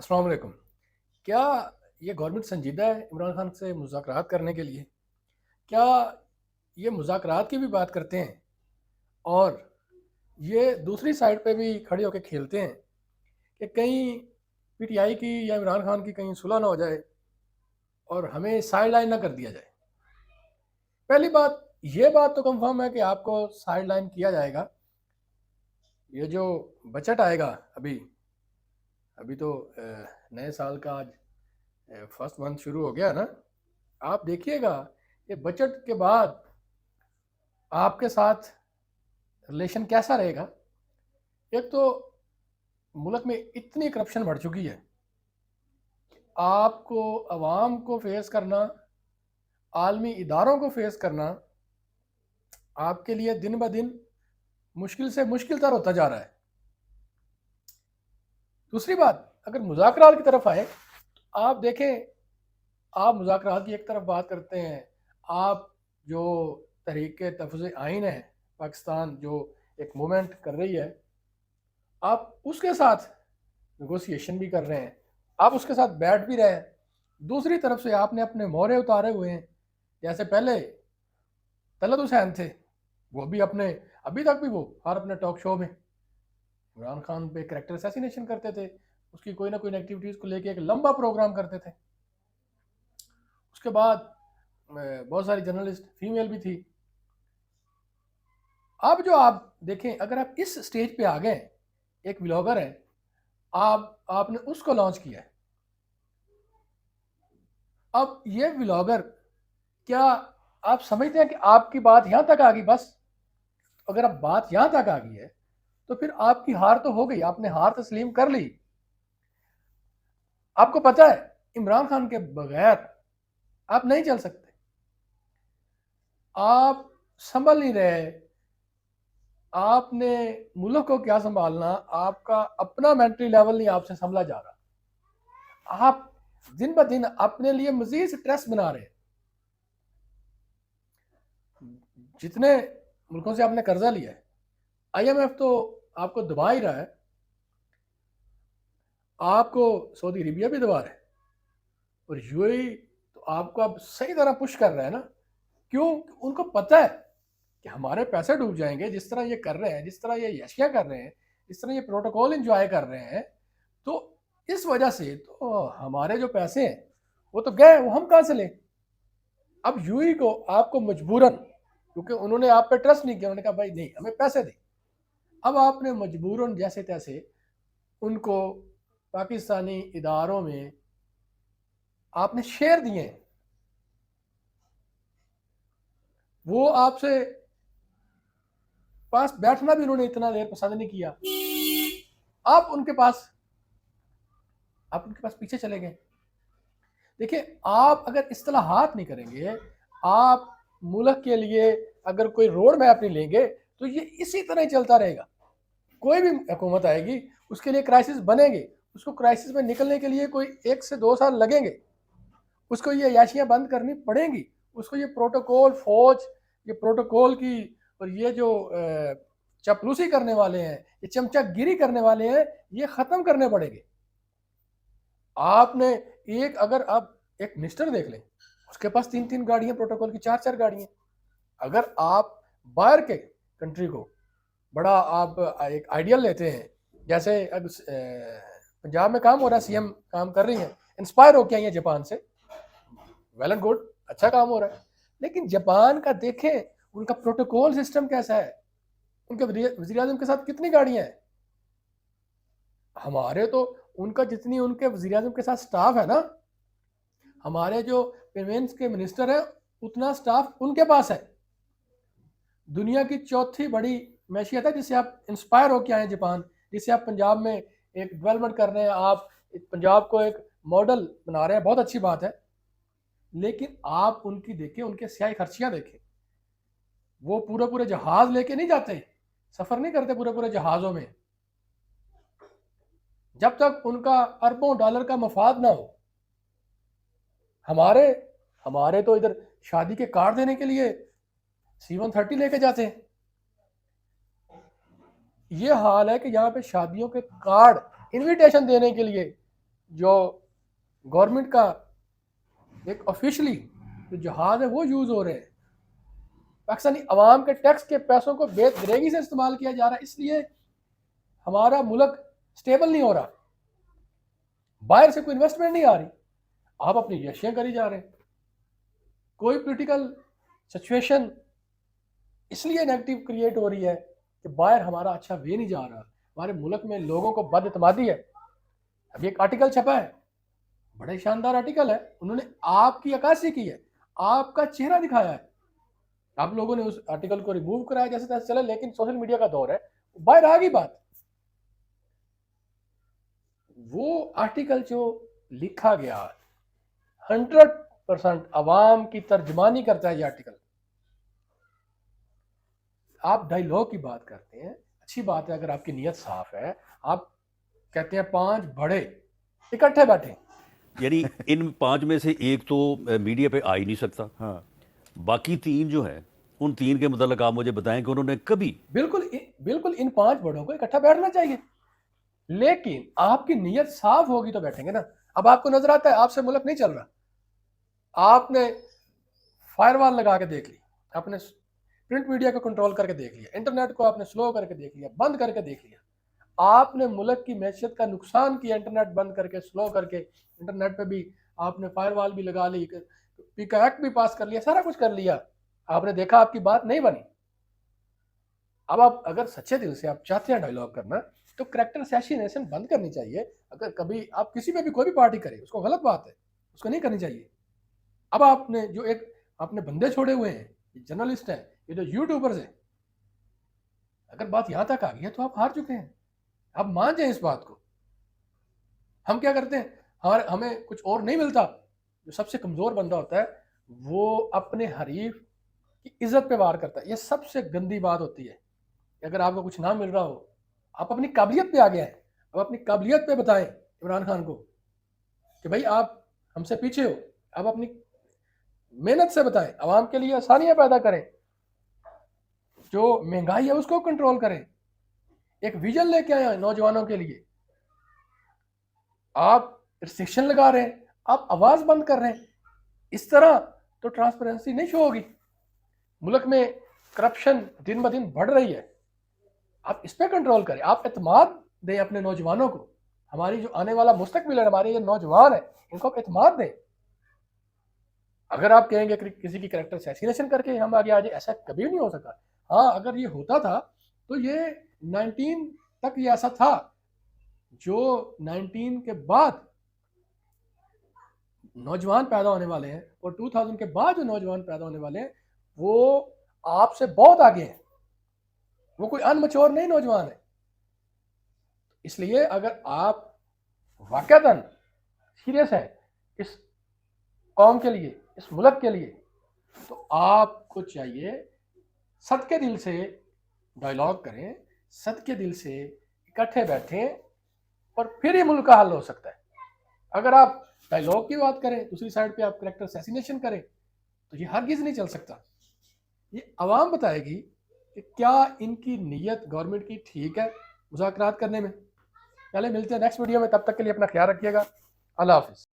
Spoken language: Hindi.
अस्सलाम वालेकुम। क्या ये गवर्नमेंट संजीदा है इमरान खान से मुज़ाकरात करने के लिए? क्या ये मुज़ाकरात की भी बात करते हैं और ये दूसरी साइड पे भी खड़े होकर खेलते हैं कि कहीं पीटीआई की या इमरान खान की कहीं सुलह ना हो जाए और हमें साइड लाइन ना कर दिया जाए? पहली बात, ये बात तो कंफर्म है कि आपको साइड लाइन किया जाएगा। ये जो बजट आएगा अभी अभी तो नए साल का आज फर्स्ट मंथ शुरू हो गया ना। आप देखिएगा ये बजट के बाद आपके साथ रिलेशन कैसा रहेगा। एक तो मुल्क में इतनी करप्शन बढ़ चुकी है, आपको अवाम को फेस करना, आलमी इदारों को फेस करना आपके लिए दिन ब दिन मुश्किल से मुश्किल तर होता जा रहा है। दूसरी बात, अगर मुज़ाकरात की तरफ आए, आप देखें, आप मुज़ाकरात की एक तरफ बात करते हैं, आप जो तहरीक तहफ़्फ़ुज़ आइन है पाकिस्तान जो एक मूवमेंट कर रही है, आप उसके साथ नेगोशिएशन भी कर रहे हैं, आप उसके साथ बैठ भी रहे हैं। दूसरी तरफ से आपने अपने मोहरे उतारे हुए हैं। जैसे पहले तलत हुसैन थे, वो भी अपने, अभी तक भी वो हर अपने टॉक शो में इमरान खान पे करेक्टर असैसिनेशन करते थे, उसकी कोई ना कोई एक्टिविटीज़ को लेके एक लंबा प्रोग्राम करते थे। उसके बाद बहुत सारी जर्नलिस्ट फीमेल भी थी। अब जो आप देखें, अगर आप इस स्टेज पे आ गए, एक व्लॉगर है, आपने उसको लॉन्च किया है। अब ये व्लॉगर, क्या आप समझते हैं कि आपकी बात यहां तक आ गई? बस अगर आप बात यहां तक आ गई है तो फिर आपकी हार तो हो गई, आपने हार तस्लीम कर ली। आपको पता है इमरान खान के बगैर आप नहीं चल सकते, आप संभल नहीं रहे। आपने मुल्क को क्या संभालना, आपका अपना मेंटली लेवल नहीं आपसे संभला जा रहा। आप दिन ब दिन अपने लिए मजीद स्ट्रेस बना रहे हैं। जितने मुल्कों से आपने कर्जा लिया है, आईएमएफ तो आपको दबा ही रहा है, आपको सऊदी अरेबिया भी दबा रहा है, और यूएई तो आपको अब सही तरह पुश कर रहा है ना। क्यों? उनको पता है कि हमारे पैसे डूब जाएंगे जिस तरह ये कर रहे हैं, जिस तरह ये यशिया कर रहे हैं, जिस तरह ये प्रोटोकॉल इंजॉय कर रहे हैं। तो इस वजह से तो हमारे जो पैसे हैं वो तो गए, वो हम कहाँ से लें? अब यूएई को आपको मजबूरन, क्योंकि उन्होंने आप पे ट्रस्ट नहीं किया, उन्होंने कहा भाई नहीं, हमें पैसे दें। अब आपने मजबूरन जैसे तैसे उनको पाकिस्तानी इदारों में आपने शेयर दिए हैं। वो आपसे पास बैठना भी उन्होंने इतना देर पसंद नहीं किया। आप उनके पास पीछे चले गए। देखिए, आप अगर इस्तेलाहात नहीं करेंगे, आप मुल्क के लिए अगर कोई रोड मैप नहीं लेंगे, तो ये इसी तरह ही चलता रहेगा। कोई भी हुकूमत आएगी, उसके लिए क्राइसिस बनेंगे, उसको क्राइसिस में निकलने के लिए कोई 1 से 2 साल लगेंगे, उसको ये अयाशियाँ बंद करनी पड़ेंगी, उसको ये प्रोटोकॉल फौज, ये प्रोटोकॉल की, और ये जो चपलूसी करने वाले हैं, ये चमचागिरी करने वाले हैं, ये ख़त्म करने पड़ेंगे। आपने अगर आप एक मिनिस्टर देख लें, उसके पास 3-3 गाड़ियां, प्रोटोकॉल की 4-4 गाड़ियां। अगर आप बाहर के कंट्री को बड़ा आप एक आइडियल लेते हैं, जैसे अब पंजाब में काम हो रहा है, सीएम काम कर रही हैं, इंस्पायर होके आई है जापान से, वेल एंड गुड, अच्छा काम हो रहा है। लेकिन जापान का देखें, उनका प्रोटोकॉल सिस्टम कैसा है, उनके वजीर आजम के साथ कितनी गाड़ियां हैं। हमारे तो, उनका जितनी उनके वजीर आजम के साथ स्टाफ है ना, हमारे जो पेमेंट्स के मिनिस्टर हैं उतना स्टाफ उनके पास है। दुनिया की चौथी बड़ी मैशियत है जिससे आप इंस्पायर होके आए जापान, जिससे आप पंजाब में एक डेवलपमेंट कर रहे हैं, आप पंजाब को एक मॉडल बना रहे हैं, बहुत अच्छी बात है। लेकिन आप उनकी देखें, उनके स्याही खर्चियां देखें। वो पूरे पूरे जहाज लेके नहीं जाते, सफर नहीं करते पूरे पूरे जहाजों में, जब तक उनका अरबों डॉलर का मफाद ना हो। हमारे हमारे तो इधर शादी के कार्ड देने के लिए C-130 लेके जाते हैं। ये हाल है कि यहाँ पे शादियों के कार्ड, इनविटेशन देने के लिए जो गवर्नमेंट का एक ऑफिशियली जो जहाज है वो यूज हो रहे हैं, पाकिस्तानी अवाम के टैक्स के पैसों को बेदरेगी से इस्तेमाल किया जा रहा है, इसलिए हमारा मुल्क स्टेबल नहीं हो रहा, बाहर से कोई इन्वेस्टमेंट नहीं आ रही, आप अपनी यशियां करी जा रहे हैं। कोई पॉलिटिकल सिचुएशन इसलिए नेगेटिव क्रिएट हो रही है कि बाहर हमारा अच्छा वे नहीं जा रहा, हमारे मुल्क में लोगों को बदइतमादी है। अभी एक आर्टिकल छपा है, बड़ा ही शानदार आर्टिकल है, उन्होंने आपकी अक्कासी की है, आपका चेहरा दिखाया है, आप लोगों ने उस आर्टिकल को रिमूव कराया जैसे तैसे चले, लेकिन सोशल मीडिया का दौर है, बाहर आ गई बात। वो आर्टिकल जो लिखा गया 100% अवाम की तर्जमानी करता है ये आर्टिकल। आप डायलॉग की बात करते हैं, अच्छी बात है, अगर आपकी नीयत साफ है, आप कहते हैं 5 बड़े इकट्ठे बैठे, यानी इन 5 में से एक तो मीडिया पे आ ही नहीं सकता। हाँ बाकी 3 जो है, उन 3 के मतलब आप मुझे बताएं कि उन्होंने कभी बिल्कुल इन 5 बड़ों को इकट्ठा बैठना चाहिए, लेकिन आपकी नीयत साफ होगी तो बैठेंगे ना। अब आपको नजर आता है आपसे मुल्क नहीं चल रहा, आपने फायरवॉल लगा के देख ली, आपने प्रिंट मीडिया को कंट्रोल करके देख लिया, इंटरनेट को आपने स्लो करके देख लिया, बंद करके देख लिया, आपने मुल्क की मैशियत का नुकसान किया, इंटरनेट बंद करके स्लो करके, इंटरनेट पे भी आपने फायरवॉल भी लगा ली, पीका एक्ट भी पास कर लिया, सारा कुछ कर लिया, आपने देखा आपकी बात नहीं बनी। अब आप अगर सच्चे दिल से आप चाहते हैं डायलॉग करना, तो करेक्टर असैसिनेशन बंद करनी चाहिए। अगर कभी आप किसी पे भी कोई भी पार्टी करे, उसको गलत बात है, उसको नहीं करनी चाहिए। अब आपने जो एक आपने बंदे छोड़े हुए हैं, ये जर्नलिस्ट हैं, ये जो यूट्यूबर्स हैं, अगर बात यहां तक आ गई है तो आप हार चुके हैं, आप मान जाए इस बात को। हम क्या करते हैं, हमें कुछ और नहीं मिलता, जो सबसे कमजोर बंदा होता है वो अपने हरीफ की इज्जत पे वार करता है। ये सबसे गंदी बात होती है, अगर आपको कुछ ना मिल रहा हो, आप अपनी काबिलियत पे आ गया है, अब अपनी काबिलियत पे बताएं इमरान खान को कि भाई आप हमसे पीछे हो, आप अपनी मेहनत से बताएं, आवाम के लिए आसानियां पैदा करें, जो महंगाई है उसको कंट्रोल करें, एक विजन लेके आए नौजवानों के लिए। आप रिस्ट्रिक्शन लगा रहे हैं, आप आवाज बंद कर रहे हैं, इस तरह तो ट्रांसपेरेंसी नहीं शो होगी। मुल्क में करप्शन दिन ब दिन बढ़ रही है, आप इस पर कंट्रोल करें, आप एतमाद दें अपने नौजवानों को, हमारी जो आने वाला मुस्तकबिल है, हमारे ये नौजवान है, इनको आप एतमाद दें। अगर आप कहेंगे कि किसी की कैरेक्टर असैसिनेशन करके हम आगे आ जाए, ऐसा कभी नहीं हो सका। हाँ, अगर ये होता था तो ये 19 तक ये ऐसा था, जो 19 के बाद नौजवान पैदा होने वाले हैं और 2000 के बाद जो नौजवान पैदा होने वाले हैं वो आपसे बहुत आगे हैं, वो कोई अनमच्योर नहीं नौजवान है। इसलिए अगर आप वाकईतन सीरियस हैं इस कौम के लिए, इस मुल्क के लिए, तो आपको चाहिए सदके दिल से डायलॉग करें, सदके दिल से इकट्ठे बैठें, और फिर ये मुल्क का हल हो सकता है। अगर आप डायलॉग की बात करें, दूसरी साइड पे आप कैरेक्टर असैसिनेशन करें, तो ये हरगिज़ नहीं चल सकता। ये आवाम बताएगी कि क्या इनकी नीयत गवर्नमेंट की ठीक है मुज़ाकरात करने में। पहले मिलते हैं नेक्स्ट वीडियो में, तब तक के लिए अपना ख्याल रखिएगा। अल्लाह हाफिज़।